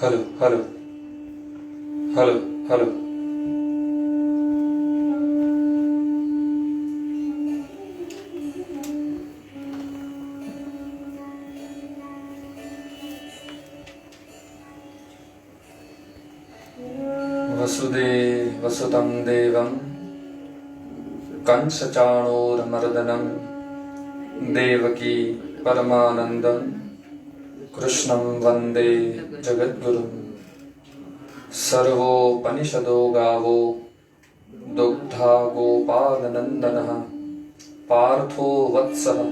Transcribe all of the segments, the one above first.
Hello hello hello hello वसुदेव वसुतं देवं कंसचाणूरमर्दनं देवकी परमानन्दं कृष्णं वन्दे जगद्गुरुं सर्वोपनिषदो गावो दुग्धा गोपालनन्दनः पार्थो वत्सः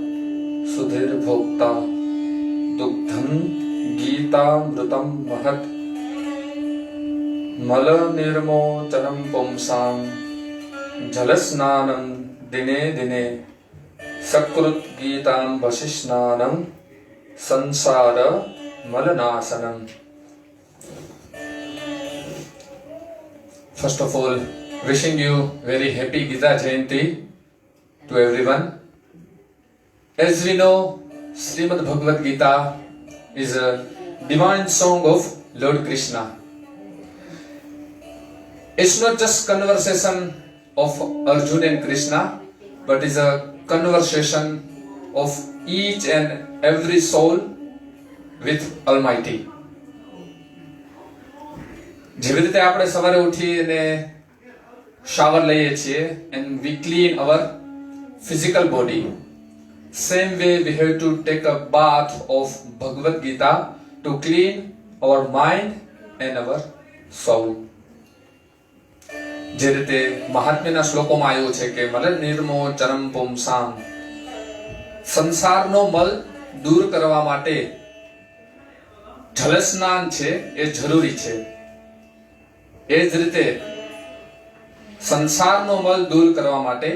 सुधीर्भोक्ता दुग्धं गीतामृतं महत् मलनिर्मोचनं पुंसां जलस्नानं दिने दिने सकृत् गीताम्बसिस्नानं संसार मलनाशनम. First of all, wishing you very happy Gita Jayanti to everyone. As we know, Srimad Bhagavad Gita is a divine song of Lord Krishna. It's not just conversation of Arjuna and Krishna, but is a conversation of each and every soul with Almighty. જેવી રીતે આપણે સવારે ઉઠી અને shower લઈએ છીએ and we clean our physical body, same way we have to take a bath of Bhagavad Gita to clean our mind and our soul. જે રીતે મહાત્મ્યના શ્લોકોમાં આવ્યું છે કે મલ નિર્મોચનમ પુંસામ, સંસારનો મલ દૂર કરવા માટે જલસ્નાન છે એ જરૂરી છે. એ જ રીતે સંસારનો મલ દૂર કરવા માટે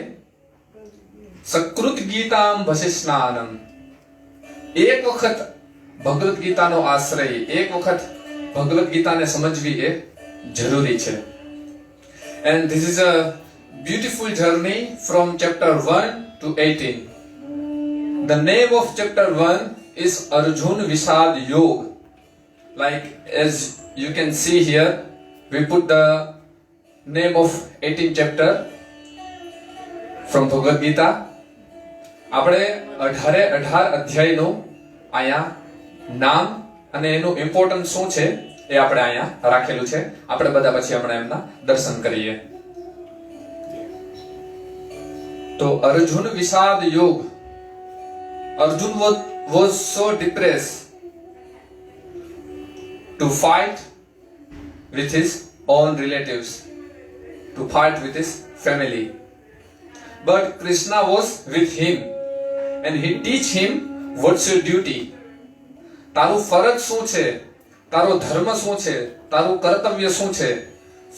સકૃત ગીતામ ભસી સ્નાનમ, એક વખત ભગવદ ગીતાનો આશ્રય, એક વખત ભગવદ ગીતાને સમજવી એ જરૂરી છે. And this is a beautiful journey from chapter 1 to 18. The name of chapter 1 is Arjun Vishad Yog. Like as you can see here, we put the name of 18th chapter from Bhagavad Gita. આપણે 18 અધ્યાયનું આયા નામ અને એનું importance શું છે એ આપણે આયા રાખેલું છે. આપણે બધા પછી હમણાં એમના દર્શન કરીએ. તો અર્જુન વિષાદ યોગ. Arjun was so depressed to fight with his own relatives, to fight with his family. But Krishna was with him and he teach him what's your duty. તારું ફરજ શું છે, તારો ધર્મ શું છે, તારું કર્તવ્ય શું છે.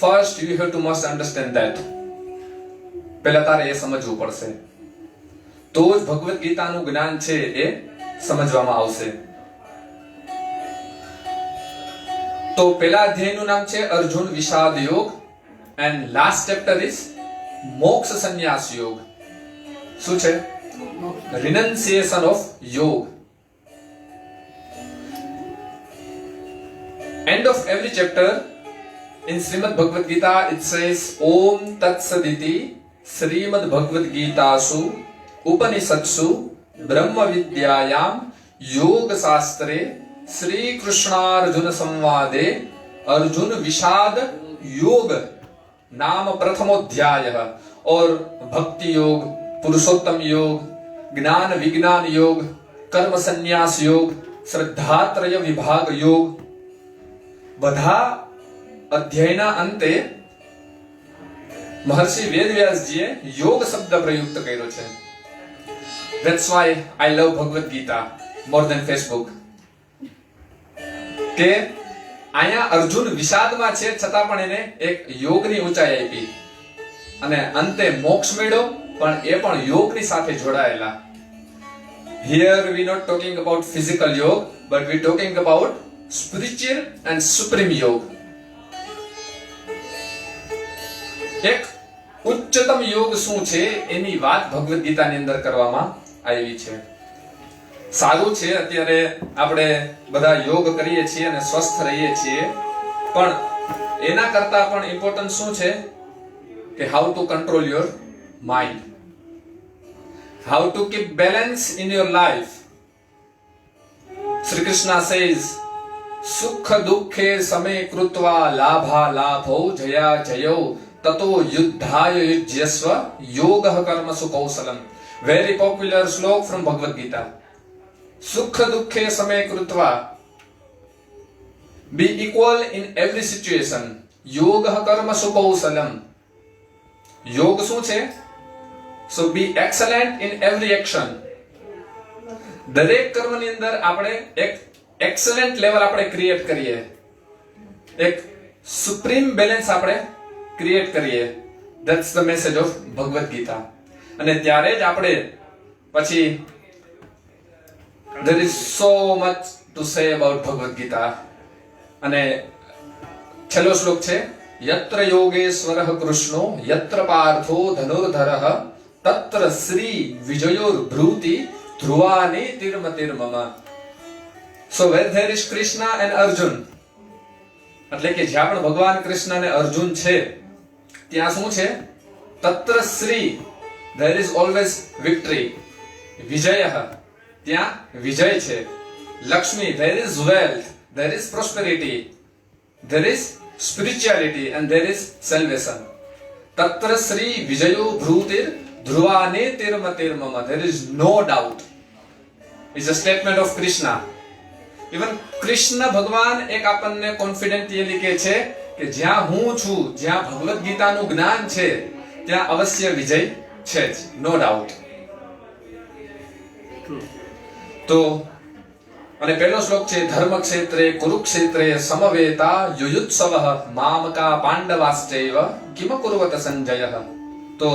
First you have to must understand that. પહેલા તારે એ સમજવું પડશે. તો જ ભગવદ ગીતાનું જ્ઞાન છે એ સમજવામાં આવશે. તો પહેલા અધ્યાયનું નામ છે અર્જુન વિષાદ યોગ and last chapter is મોક્ષ સંન્યાસ યોગ. શું છે? renunciation of yoga. End of every chapter in Srimad Bhagavad Gita it says Om Tat Saditi Srimad Bhagavad Gita Su उपनिषत्सु ब्रह्म विद्यायाम योग शास्त्रे श्री कृष्णार्जुन संवादे अर्जुन विषाद योग नाम प्रथमोध्यायः. और भक्ति योग, पुरुषोत्तम योग, ज्ञान विज्ञान योग, कर्म संन्यास योग, શ્રદ્ધાત્રય વિભાગ યોગ, બધા અધ્યાયના અંતે મહર્ષિ વેદવ્યાસજીએ યોગ શબ્દ પ્રયુક્ત કર્યો છે. That's why I love Bhagavad Gita more than Facebook. કે અહીંયા અર્જુન વિષાદમાં છે છતાં પણ એને એક યોગની ઊંચાઈ આપી અને અંતે મોક્ષ મેળ્યો, પણ એ પણ યોગની સાથે જોડાયેલા. Here we not talking about physical yoga, but we talking about spiritual and supreme yoga. એક ઉચ્ચતમ યોગ શું છે એની વાત ભગવદ ગીતાની અંદર કરવામાં આવી છે. સારું છે અત્યારે આપણે બધા યોગ કરીએ છીએ અને સ્વસ્થ રહીએ છીએ, પણ એના કરતા પણ ઇમ્પોર્ટન્ટ શું છે કે how to control your mind, how to keep balance in your life. Sri Krishna says, sukha dukhe same krutva labha labho jaya jayo tato yuddhaya yujyasva yogah karmasu kausalam. Very popular slok from Bhagavad Gita. Sukha dukhe same krutva, be equal in every situation. Yogah karmasu kausalam. Yoga શું છે? So be excellent in every action. દરેક કર્મની અંદર આપણે એક excellent level આપણે create કરીએ, એક supreme balance આપણે ક્રિએટ કરીએ. That's the message of Bhagavad Gita. અને ત્યારે જ આપણે પછી there is so much to say about Bhagavad Gita. અને છેલ્લો શ્લોક છે, યત્ર યોગેશ્વરઃ કૃષ્ણો યત્ર Partho ધનુર્ધરઃ તત્ર Shri વિજયોર ભ્રુતિ ધ્રુવાને તિર્મતિર્મમ. So where there is Krishna and Arjun, એટલે કે જ્યાં પણ ભગવાન કૃષ્ણ અને અર્જુન છે ત્યાં શું છે? તત્ર Shri, there is always victory. વિજયઃ, ત્યાં વિજય છે. Lakshmi, there is wealth, there is prosperity, there is spirituality and there is salvation. તત્ર Shri વિજયો ભ્રુતિર ધ્રુવાને તિર્મતિર્મમ. There is no doubt. It's a statement of Krishna. Even Krishna ભગવાન એક આપણને કોન્ફિડન્ટલી કહે છે કે જ્યાં હું છું, જ્યાં ભગવદ ગીતાનું જ્ઞાન છે ત્યાં અવશ્ય વિજય છે જ, નો ડાઉટ. તો અને પહેલો શ્લોક છે, ધર્મ ક્ષેત્રે કુરુક્ષેત્રે સમવેતા યુયુત્સવઃ મામકા પાંડવાશ્ચૈવ કિમ કુર્વત સંજયઃ. તો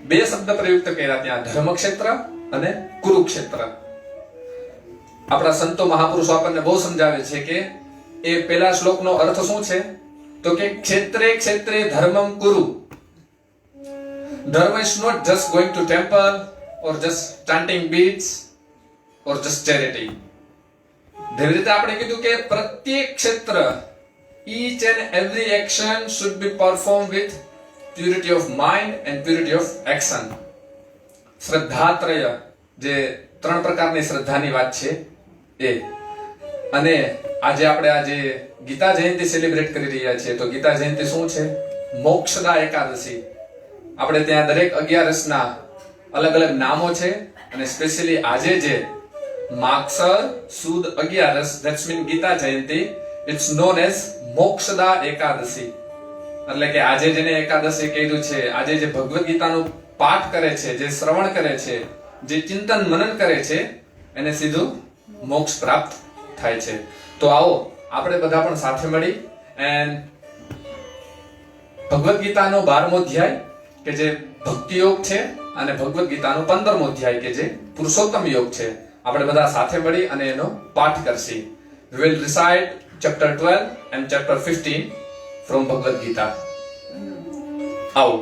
બે શબ્દ પ્રયુક્ત કર્યા ત્યાં, ધર્મક્ષેત્ર અને કુરુક્ષેત્ર. આપણા સંતો મહાપુરુષો આપણને બહુ સમજાવે છે કે એ પહેલા શ્લોકનો અર્થ શું છે? તો કે ક્ષેત્રે ક્ષેત્રે ધર્મમ કુરુ. ધર્મ is not just going to temple or just chanting beads or just charity. જેવી રીતે આપણે કીધું કે પ્રત્યેક ક્ષેત્ર, each and every action should be performed with purity of mind and purity of action. શ્રદ્ધાત્રય, જે ત્રણ પ્રકારની શ્રદ્ધાની વાત છે એ. અને આજે આપણે આજે ગીતા જયંતિ સેલિબ્રેટ કરી રહ્યા છીએ. તો ગીતા જયંતિ શું છે? મોક્ષદા એકાદશી. આપણે ત્યાં દરેક 11ના અલગ અલગ નામો છે અને સ્પેશિયલી આજે જે માગસર સુદ 11, that's mean Gita Jayanti, it's known as Mokshada Ekadashi. એટલે કે આજે જેને એકાદશી કહ્યું છે, આજે જે ભગવદ ગીતાનું પાઠ કરે છે, જે શ્રવણ કરે છે, જે ચિંતન મનન કરે છે, એને સીધું મોક્ષ પ્રાપ્ત થાય છે. તો આવો આપણે બધા પણ સાથે મળી એન્ડ ભગવદ ગીતાનો 12મો અધ્યાય કે જે ભક્તિ યોગ છે અને ભગવદ ગીતાનો 15મો અધ્યાય કે જે પુરુષોત્તમ યોગ છે, આપણે બધા સાથે મળી અને એનો પાઠ કરશી. We will recite chapter 12 and chapter 15 from Bhagavad Gita. આવો.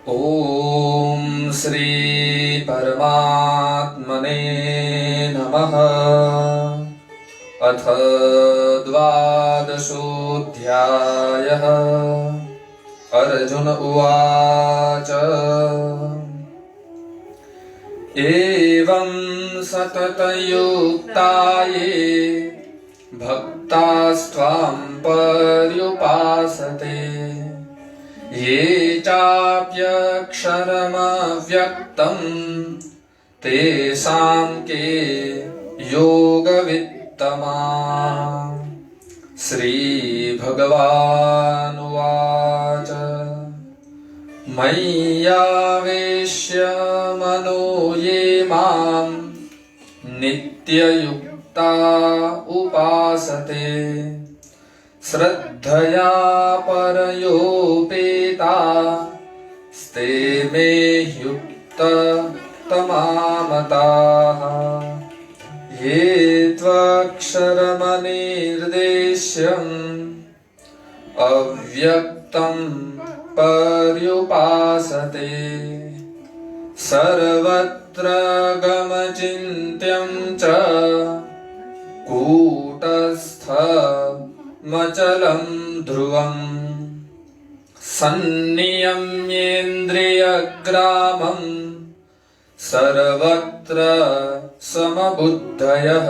ઓમ શ્રી પરમાત્મને નમઃ. અથ દ્વાદશોऽધ્યાયઃ. અર્જુન ઉવાચ એવં સતતયુક્તાયે ભક્તાસ્ત્વાં પર્યુપાસતે ये चाप्यक्षरमव्यक्तं तेषां के योगवित्तमा। श्रीभगवानुवाच मय्यावेश्य मनो ये मां नित्ययुक्ता उपासते श्रद्धया परयोपेता स्ते मे युक्ततमामताः। ये त्वक्षरमनिर्देश्यम् अव्यक्तं पर्युपासते सर्वत्र गमचिन्त्यं च कूटस्थमचलं ध्रुवम् सन्नियम्येन्द्रियग्रामम् सर्वत्र समबुद्धयः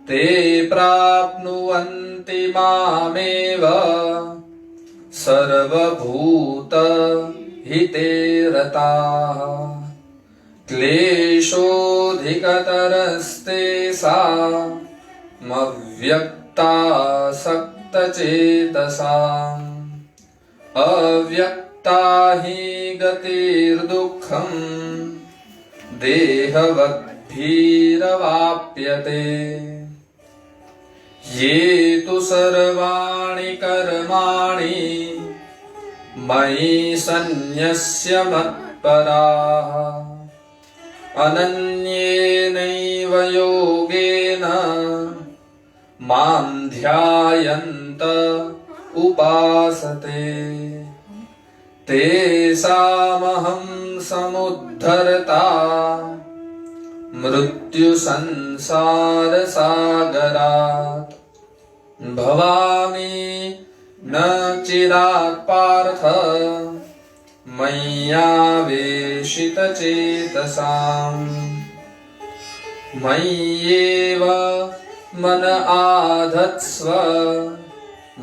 ते प्राप्नुवन्ति मामेव सर्वभूतहिते रताः। क्लेशोऽधिकतरस्तेषामव्यक्तासक्तचेतसाम् अव्यक्ता हि गतिर्दुःखम् देहवद्भिरवाप्यते। ये तु सर्वाणि कर्माणि मयि सन्न्यस्य मत्पराः अनन्येनैव योगेन मां ध्यायन्त उपासते तेषामहं समुद्धर्ता मृत्युसंसारसागरात्। भवामि न चिरात् पार्थ मय्यावेशितचेतसाम् मय्येव मन आधत्स्व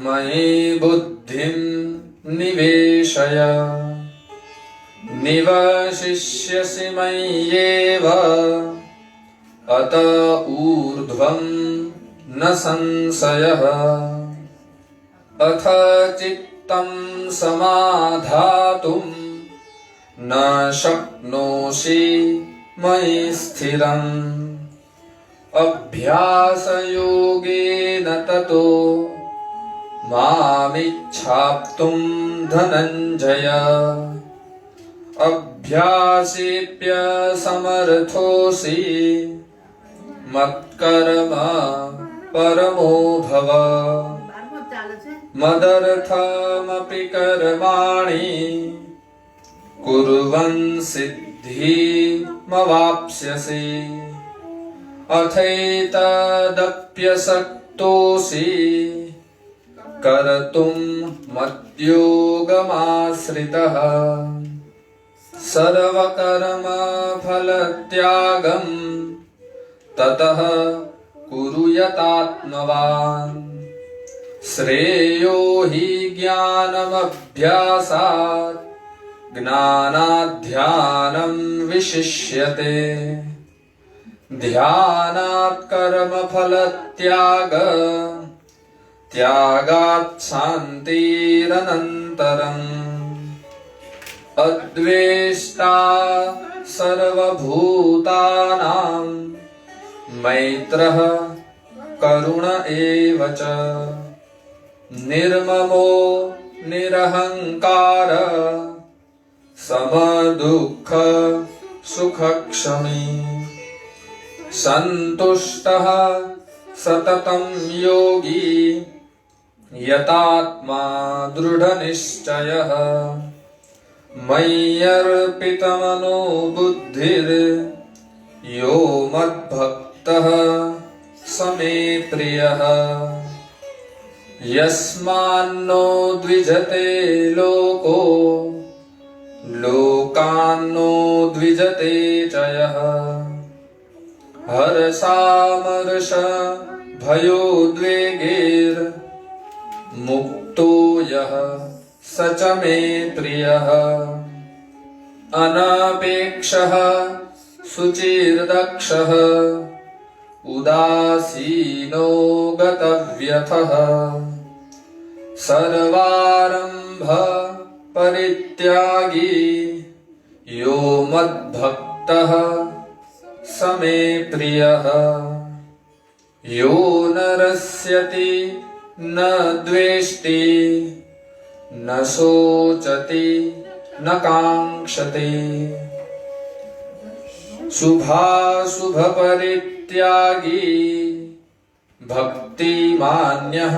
मयि बुद्धिं निवेशय निवशिष्यसि मय्येव अत ऊर्ध्वं न संशयः। अथ चित्तं समाधातुं न शक्नोषि मयि स्थिरम् अभ्यासयोगेन ततो मामिच्छाप्तुं धनञ्जय। अभ्यासेऽप्यसमर्थोऽसि मत्कर्म परमो भव। मदर्थमपि कर्माणि कुर्वन् सिद्धिमवाप्स्यसि। अथैतदप्यसक्तोऽसि कर्तुं मद्योगमाश्रितः। सर्वकर्मफलत्यागं ततः कुरु यतात्मवान्। श्रेयो हि ज्ञानमभ्यासात् ज्ञानाध्यानं विशिष्यते। ध्यानात् कर्मफलत्याग त्यागात् शान्तिरनन्तरम्। अद्वेष्टा सर्वभूतानां मैत्रः करुण एव च। निर्ममो निरहङ्कार समदुःख सुखक्षमी। सन्तुष्टः सततं योगी यतात्मा दृढनिश्चयः। मय्यर्पितमनो बुद्धिर् यो मद्भक्तः स मे प्रियः। यस्मान्नो द्विजते लोको लोकान्नो द्विजते च यः। हर्षामर्ष भयोद्वेगैर्मुक्तो यः स च मे प्रियः। अनपेक्षः शुचिर्दक्षः उदासीनो गतव्यथः सर्वारम्भ परित्यागी यो मद्भक्तः स मे प्रियः यो न रस्यति न द्वेष्टि न शोचति न काङ्क्षति शुभाशुभ परित्यागी भक्तिमान्यः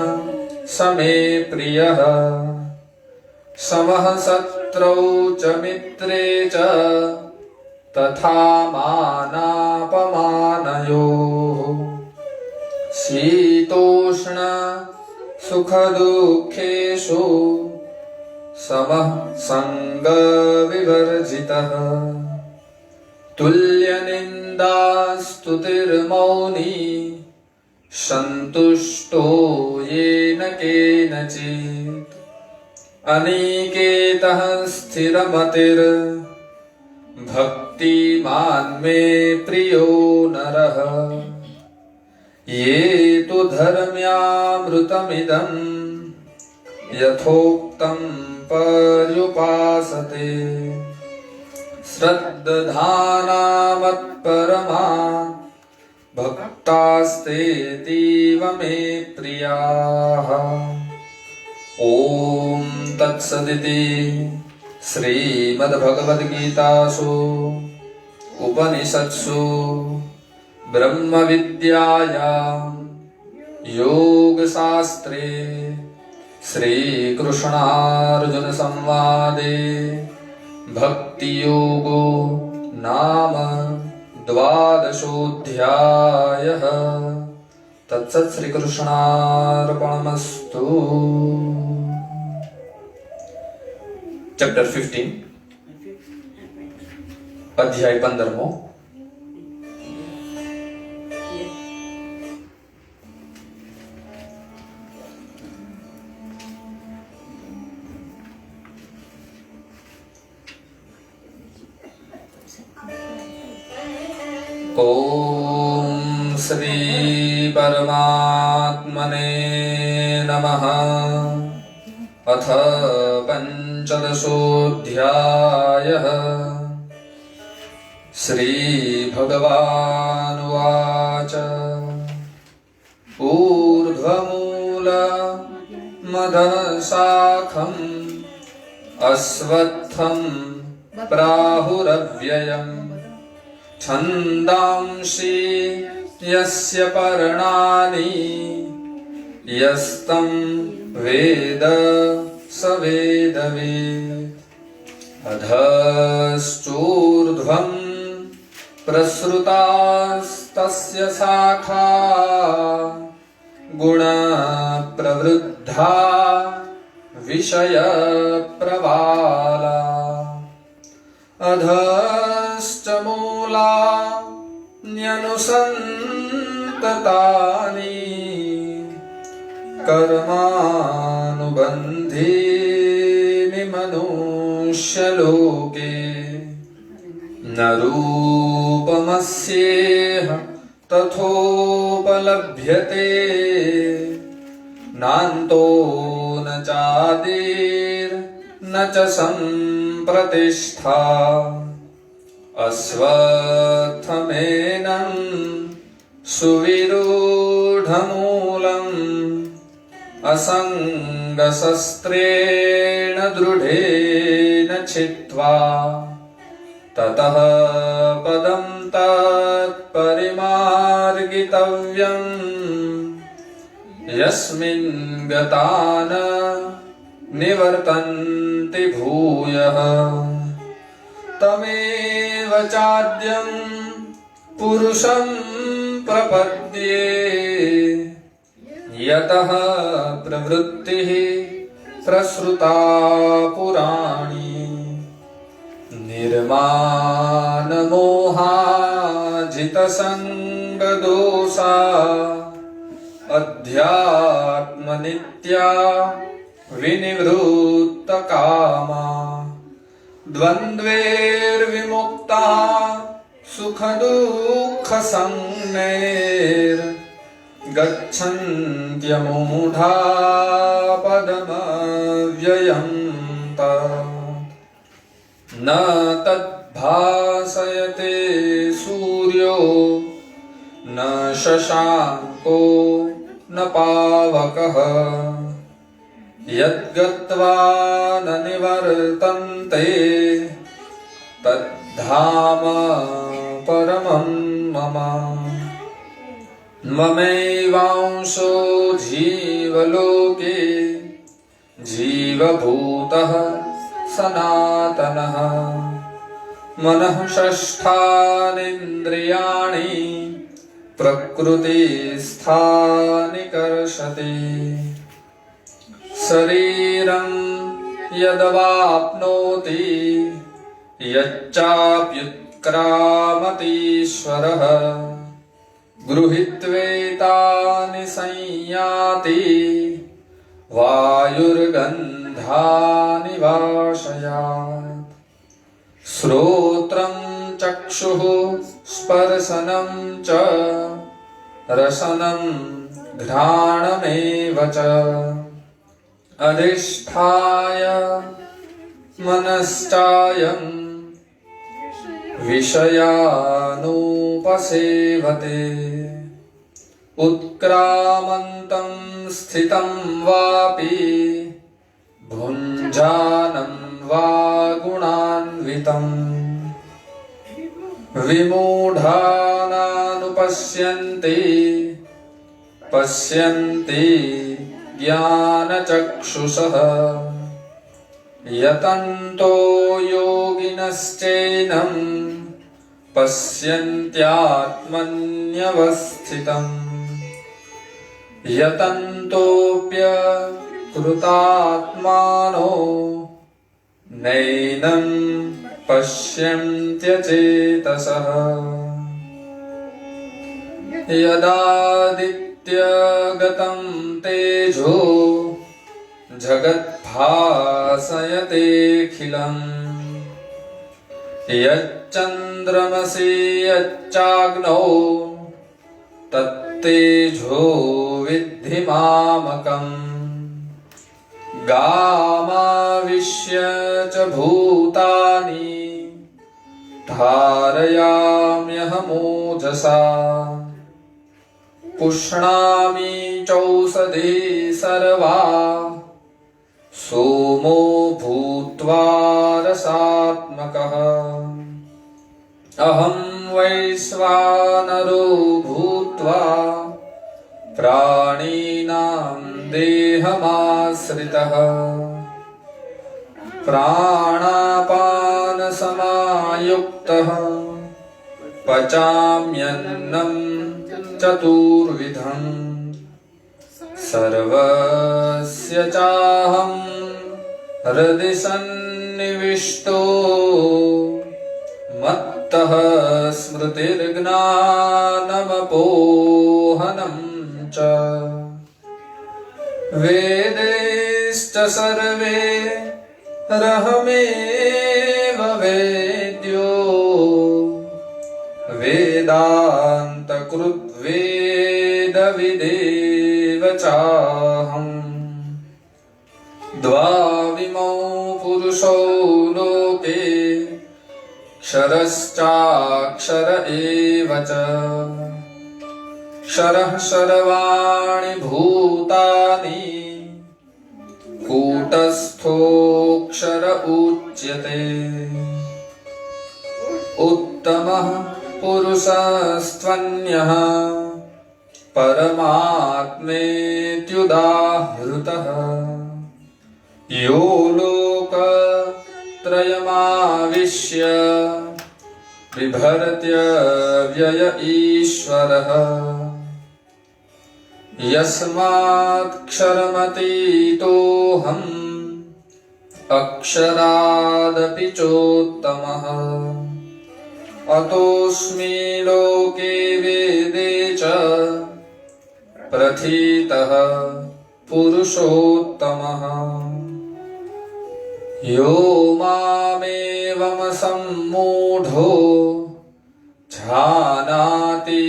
स मे प्रियः समः शत्रौ च मित्रे च तथा मानापमानयोः शीतोष्ण सुखदुःखेषु समः सङ्गविवर्जितः तुल्यनिन्दास्तुतिर्मौनी सन्तुष्टो येन केनचित् अनिकेतः स्थिरमतिर्भक्तिमान् मे प्रियो नरः ये तु धर्म्यामृतमिदं यथोक्तं पर्युपासते श्रद्धानामत्परमा भक्तास्तेतीव मे प्रियाः। ॐ तत्सदिति श्रीमद्भगवद्गीतासु उपनिषत्सु ब्रह्मविद्यायां योगशास्त्रे श्रीकृष्णार्जुनसंवादे भक्तियोगो नाम 12ोऽध्यायः। तत्सत् श्रीकृष्णार्पणमस्तु। चैप्टर 15 अध्याय 15 ॐ श्री परमात्मने नमः। अथ पंचदशोऽध्यायः। श्रीभगवानुवाच ऊर्ध्वमूलमधःशाखम् अश्वत्थं प्राहुरव्ययम् छन्दांसि यस्य पर्णानि यस्तं वेद स वेदवित्। अधश्चूर्ध्वं प्रसृतास्तस्य शाखा गुणप्रवृद्धा विषयप्रवाला। अधश्च मूला न्यनुसन्ततानि कर्मानुबन्धीनि मनुष्यलोके। न रूपमस्येह तथोपलभ्यते नान्तो न चादिर्न च सम्प्रतिष्ठा। अश्वत्थमेनं सुविरूढमूलम् असङ्गशस्त्रेण दृढेन छित्त्वा ततः पदं तत्परिमार्गितव्यम् यस्मिन् गता न निवर्तन्ति भूयः। तमेव चाद्यं पुरुषं प्रपद्ये यतः प्रवृत्तिः प्रसृता पुराणी। निर्मानमोहाजितसङ्गदोषा अध्यात्मनित्या विनिवृत्तकामा। द्वन्द्वैर्विमुक्ता सुखदुःखसंज्ञैर्गच्छन्त्यमूढा पदमव्ययं न तद्भासयते सूर्यो न शशाङ्को न पावकः यद्गत्वा न निवर्तन्ते तद्धाम परमं मम ममैवांशो जीवलोके जीवभूतः सनातनः मनः षष्ठानीन्द्रियाणि प्रकृतिस्थानि कर्षति शरीरं यदवाप्नोति यच्चाप्युत्क्रामतीश्वरः गृहीत्वेतानि संयाति वायुर्गन्धानि वाशयात् श्रोत्रं चक्षुः स्पर्शनं च रसनं घ्राणमेव च अधिष्ठाय मनश्चायं विषयानुपसेवते उत्क्रामन्तं स्थितं वापि भुञ्जानं वा गुणान्वितं विमूढानानुपश्यन्ति पश्यन्ति ज्ञानचक्षुषः यतन्तो योगिनश्चैनं पश्यन्त्यात्मन्यवस्थितम् यतन्तोऽप्यकृतात्मानो नैनं पश्यन्त्यचेतसः यदादित्यगतं तेजो जगद्भासयतेऽखिलम् यच्चन्द्रमसि यच्चाग्नौ तत्तेजो विद्धि मामकम् गामाविश्य च भूतानि धारयाम्यहमोजसा पुष्णामि चौषधी सर्वा सोमो भूत्वा रसात्मकः अहं वैश्वानरो भूत्वा प्राणिनां देहमाश्रितः प्राणापानसमायुक्तः पचाम्यन्नं चतुर्विधं सर्वस्य चाहं हृदि सन्निविष्टो मत्तः स्मृतिर्ज्ञानमपोहनं च वेदैश्च सर्वे रहमेव वेद्यो वेदान्तकृद्वेदविदेव चाहम् द्वाविमौ पुरुषौ लोके क्षरश्चाक्षर एव च क्षरः सर्वाणि भूतानि कूटस्थोऽक्षर उच्यते उत्तमः पुरुषस्त्वन्यः परमात्मेत्युदाहृतः यो लोकत्रयमाविश्य बिभर्त्यव्यय ईश्वरः यस्मात्क्षरमतीतोऽहम् अक्षरादपि चोत्तमः अतोऽस्मि लोके वेदे च प्रथितः पुरुषोत्तमः यो मामेवमसम्मूढो जानाति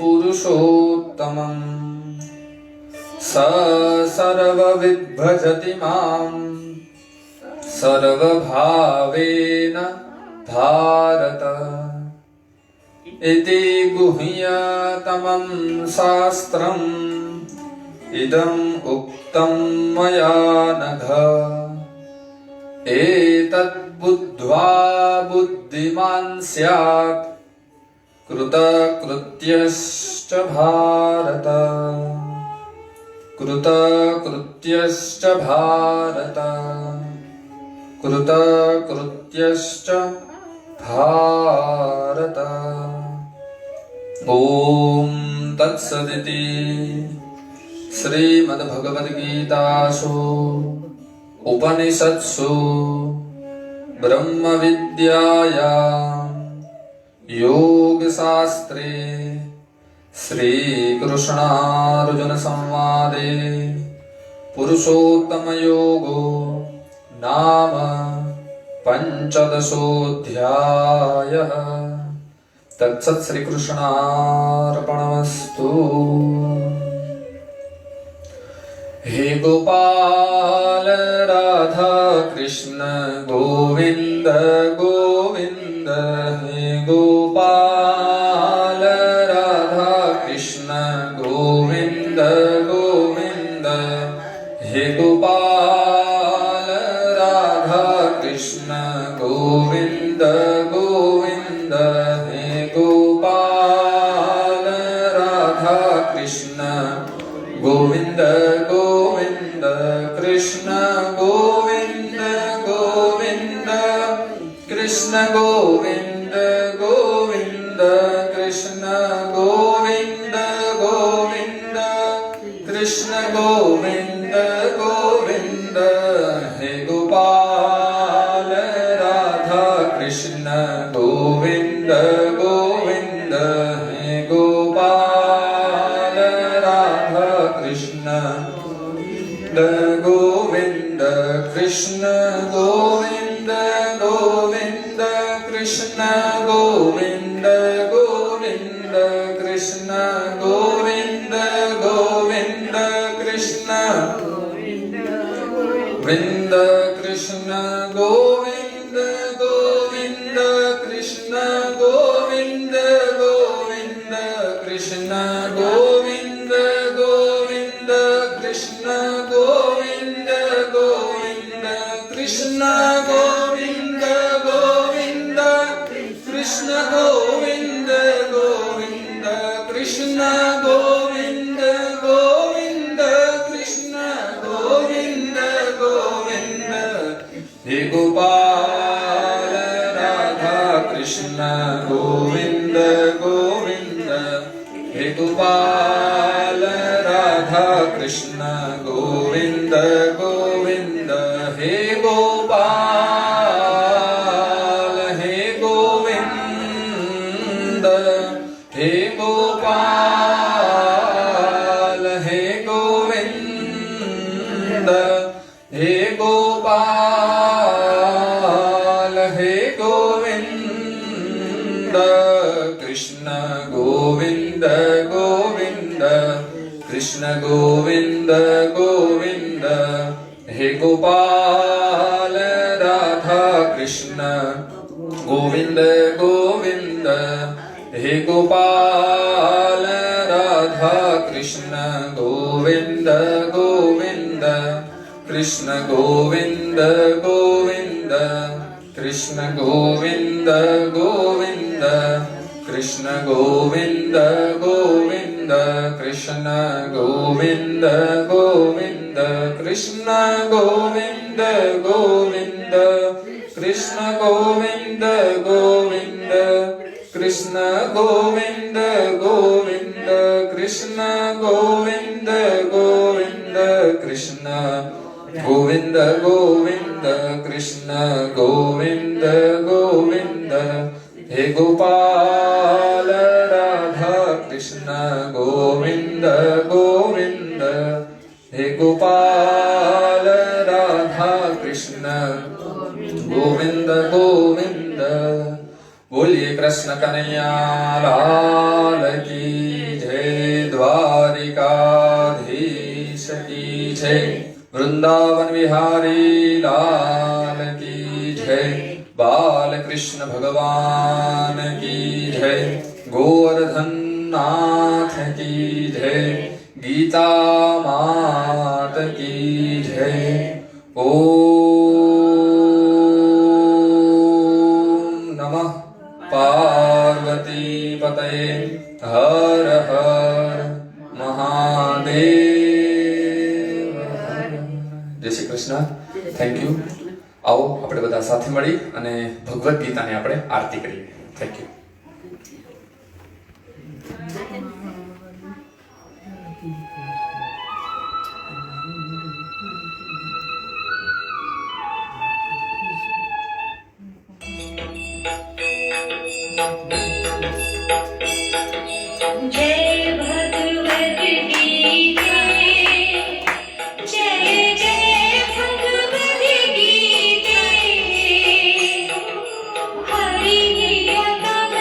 पुरुषोत्तमम् स सर्वविद् भजति माम् सर्वभावेन भारत इति गुह्यतमं शास्त्रम् इदम् उक्तं मया नघ एतत् बुद्ध्वा बुद्धिमान् स्यात् कृतकृत्यश्च भारत कृतकृत्यश्च भारत कृतकृत्यश्च भारत। ॐ तत्सदिति श्रीमद्भगवद्गीतासु उपनिषत्सु ब्रह्मविद्यायां योगशास्त्रे श्रीकृष्णार्जुनसंवादे पुरुषोत्तमयोगो नाम पञ्चदशोऽध्यायः। तत्सत् श्रीकृष्णार्पणमस्तु। हे गोपाल राधा कृष्ण गोविंद गोविंद। हे गोपाल राधा कृष्ण गोविंद गोविंद। हे गोपाल राधा कृष्ण गोविंद गोविंद। हे गोपाल राधा कृष्ण गोविंद गोविंद। कृष्ण गोविंद गोविंद। कृष्ण गोविंद गोविंद। कृष्ण गोविंद गोविंद। कृष्ण गोविंद गोविंद। हे गोपाल राधा कृष्ण गोविंद गोविंद। हे गोपाल राधा कृष्ण गोविंद। कृष्ण गोविंद गोविंद। कृष्ण गोविंद गोविंद। कृष्ण गोविंद गोविंद। कृष्ण गोविंद। कृष्ण गोविंद गोविंद। कृष्ण गोविंद गोविंद। कृष्ण गोविंद गोविंद। कृष्ण गोविंद गोविंद। कृष्ण गोविंद गोविंद। कृष्ण गोविंद गोविंद। कृष्ण गोविंद गोविंद। कृष्ण गोविंद गोविंद। हे गोपाल राधा कृष्ण गोविंद गोविंद। हे गोपाल राधा कृष्ण गोविंद गोविंद। हे गोपाल हे गोविंद। हे गोपाल हे गोविंद। हे गोपाल हे गोविंद। कृष्ण गोविंद गोविंद। कृष्ण गोविंद गोविंद। हे गोपाल राधा कृष्ण गोविंद गोविंद। हे गोपाल राधा कृष्ण गोविंद गोविंद। कृष्ण गोविंद गोविंद। कृष्ण गोविंद गोविंद। कृष्ण गोविंद गोविंद। कृष्ण गोविंद गोविंद। कृष्ण गोविंद गोविंद। कृष्ण गोविंद गोविंद। कृष्ण गोविंद गोविंद। कृष्ण गोविंद गोविंद। कृष्ण गोविंद गोविंद। कृष्ण गोविंद गोविंद। हे गोपाल राधा कृष्ण गोविंद गोविंद। हे गोपाल राधा कृष्ण गोविंद गोविंद। बोलिए कृष्ण कन्हैया लाल की जय, द्वारिकाधीश की जय, वृंदावन विहारी लाल की जय, बाल कृष्ण भगवान की जय, गोवर्धन नाथ की जय, गीता मात की जय। ओम नमः पार्वती पतये, हर हर महादेव। जय श्री कृष्ण। Thank you. आओ આપણે બધા સાથે મળી અને ભગવદ ગીતાની આપણે આરતી કરીએ। Thank you. जय भगवद गीता, जय जय भगवद गीता, हरि नियतम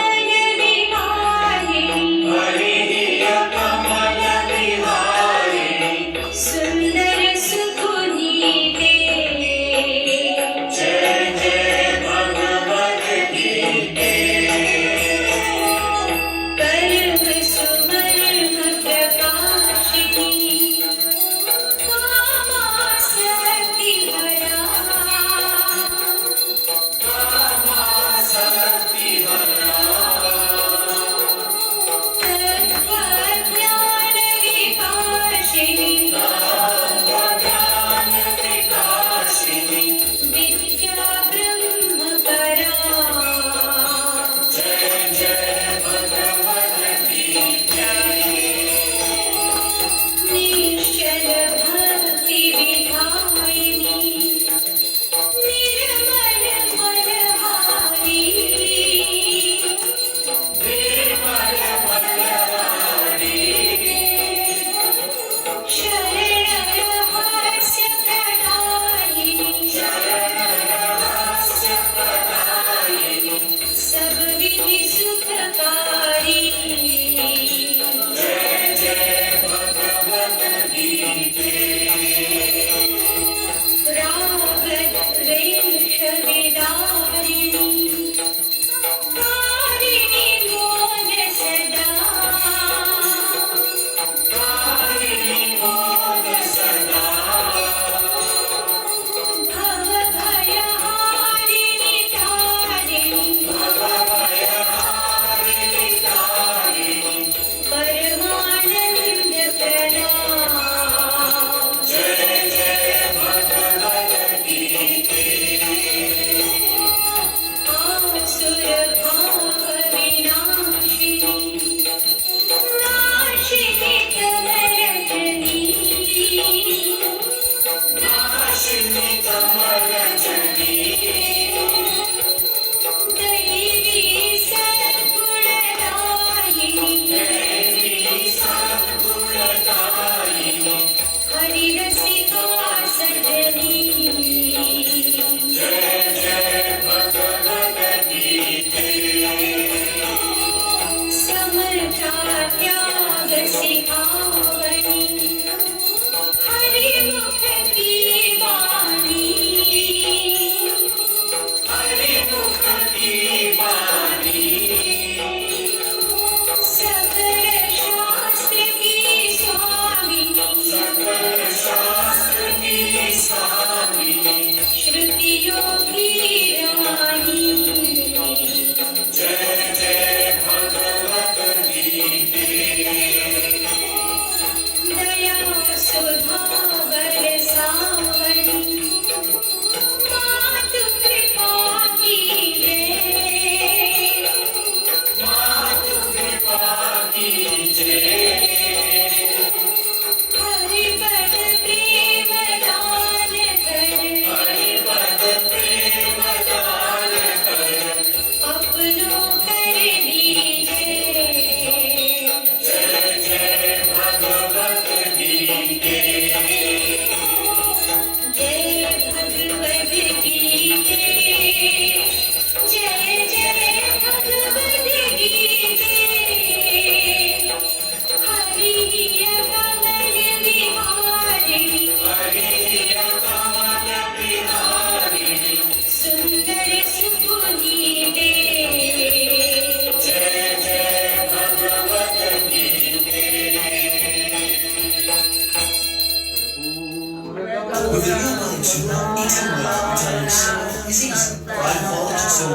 इसी कुरान बहुत सो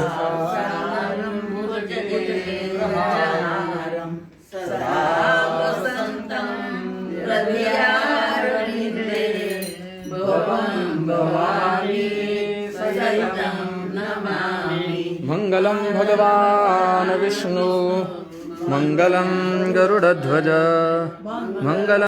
મંગલમ ભગવાન વિષ્ણુ મંગલમ ગરુડધ્વજ મંગલમ